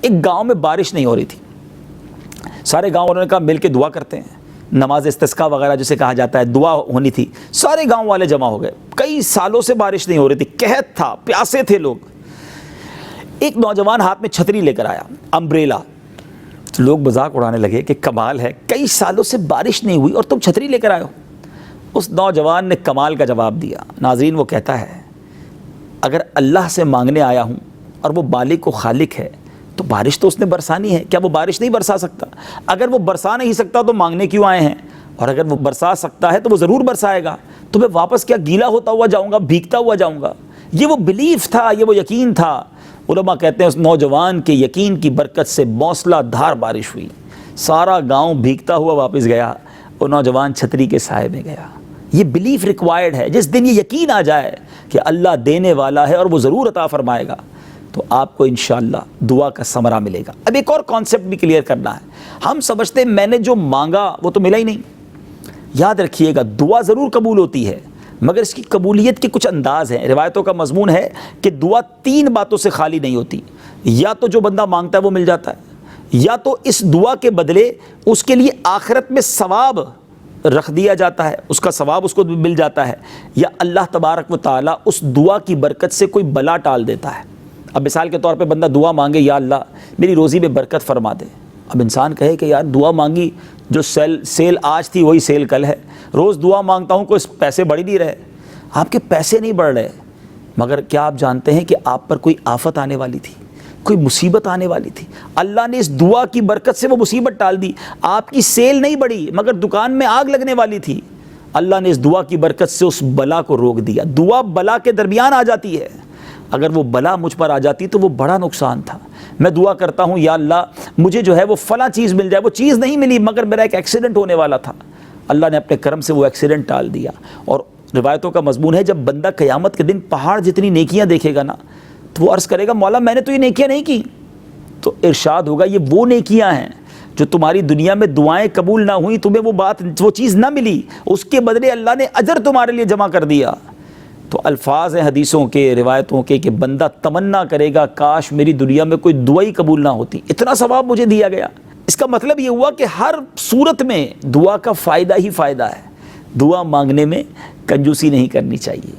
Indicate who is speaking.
Speaker 1: ایک گاؤں میں بارش نہیں ہو رہی تھی، سارے گاؤں والوں نے کہا مل کے دعا کرتے ہیں، نماز استسقاء وغیرہ جسے کہا جاتا ہے، دعا ہونی تھی، سارے گاؤں والے جمع ہو گئے، کئی سالوں سے بارش نہیں ہو رہی تھی، قحط تھا، پیاسے تھے لوگ۔ ایک نوجوان ہاتھ میں چھتری لے کر آیا، امبریلا۔ لوگ مذاق اڑانے لگے کہ کمال ہے، کئی سالوں سے بارش نہیں ہوئی اور تم چھتری لے کر آئے ہو۔ اس نوجوان نے کمال کا جواب دیا۔ ناظرین، وہ کہتا ہے اگر اللہ سے مانگنے آیا ہوں اور وہ بالق و خالق ہے تو بارش تو اس نے برسانی ہے، کیا وہ بارش نہیں برسا سکتا؟ اگر وہ برسا نہیں سکتا تو مانگنے کیوں آئے ہیں؟ اور اگر وہ برسا سکتا ہے تو وہ ضرور برسائے گا، تو میں واپس کیا گیلا ہوتا ہوا جاؤں گا، بھیگتا ہوا جاؤں گا؟ یہ وہ بلیف تھا، یہ وہ یقین تھا۔ علماء کہتے ہیں اس نوجوان کے یقین کی برکت سے موسلا دھار بارش ہوئی، سارا گاؤں بھیگتا ہوا واپس گیا، وہ نوجوان چھتری کے سائے میں گیا۔ یہ بلیف ریکوائرڈ ہے۔ جس دن یہ یقین آ جائے کہ اللہ دینے والا ہے اور وہ ضرور عطا فرمائے گا، تو آپ کو انشاءاللہ دعا کا ثمرہ ملے گا۔ اب ایک اور کانسیپٹ بھی کلیئر کرنا ہے۔ ہم سمجھتے ہیں میں نے جو مانگا وہ تو ملا ہی نہیں۔ یاد رکھیے گا، دعا ضرور قبول ہوتی ہے، مگر اس کی قبولیت کے کچھ انداز ہیں۔ روایتوں کا مضمون ہے کہ دعا 3 باتوں سے خالی نہیں ہوتی، یا تو جو بندہ مانگتا ہے وہ مل جاتا ہے، یا تو اس دعا کے بدلے اس کے لیے آخرت میں ثواب رکھ دیا جاتا ہے، اس کا ثواب اس کو مل جاتا ہے، یا اللہ تبارک و تعالیٰ اس دعا کی برکت سے کوئی بلا ٹال دیتا ہے۔ اب مثال کے طور پہ بندہ دعا مانگے، یا اللہ میری روزی میں برکت فرما دے۔ اب انسان کہے کہ یار دعا مانگی، جو سیل آج تھی وہی سیل کل ہے، روز دعا مانگتا ہوں، کوئی پیسے بڑھ ہی نہیں رہے۔ آپ کے پیسے نہیں بڑھ رہے، مگر کیا آپ جانتے ہیں کہ آپ پر کوئی آفت آنے والی تھی، کوئی مصیبت آنے والی تھی؟ اللہ نے اس دعا کی برکت سے وہ مصیبت ٹال دی۔ آپ کی سیل نہیں بڑھی، مگر دکان میں آگ لگنے والی تھی، اللہ نے اس دعا کی برکت سے اس بلا کو روک دیا۔ دعا بلا کے درمیان آ جاتی ہے، اگر وہ بلا مجھ پر آ جاتی تو وہ بڑا نقصان تھا۔ میں دعا کرتا ہوں یا اللہ مجھے جو ہے وہ فلاں چیز مل جائے، وہ چیز نہیں ملی، مگر میرا ایک ایکسیڈنٹ ہونے والا تھا، اللہ نے اپنے کرم سے وہ ایکسیڈنٹ ٹال دیا۔ اور روایتوں کا مضمون ہے جب بندہ قیامت کے دن پہاڑ جتنی نیکیاں دیکھے گا نا، تو وہ عرض کرے گا مولا میں نے تو یہ نیکیاں نہیں کی، تو ارشاد ہوگا یہ وہ نیکیاں ہیں جو تمہاری دنیا میں دعائیں قبول نہ ہوئیں، تمہیں وہ چیز نہ ملی، اس کے بدلے اللہ نے اجر تمہارے لیے جمع کر دیا۔ تو الفاظ ہیں حدیثوں کے، روایتوں کے، کہ بندہ تمنا کرے گا کاش میری دنیا میں کوئی دعا ہی قبول نہ ہوتی، اتنا ثواب مجھے دیا گیا۔ اس کا مطلب یہ ہوا کہ ہر صورت میں دعا کا فائدہ ہی فائدہ ہے، دعا مانگنے میں کنجوسی نہیں کرنی چاہیے۔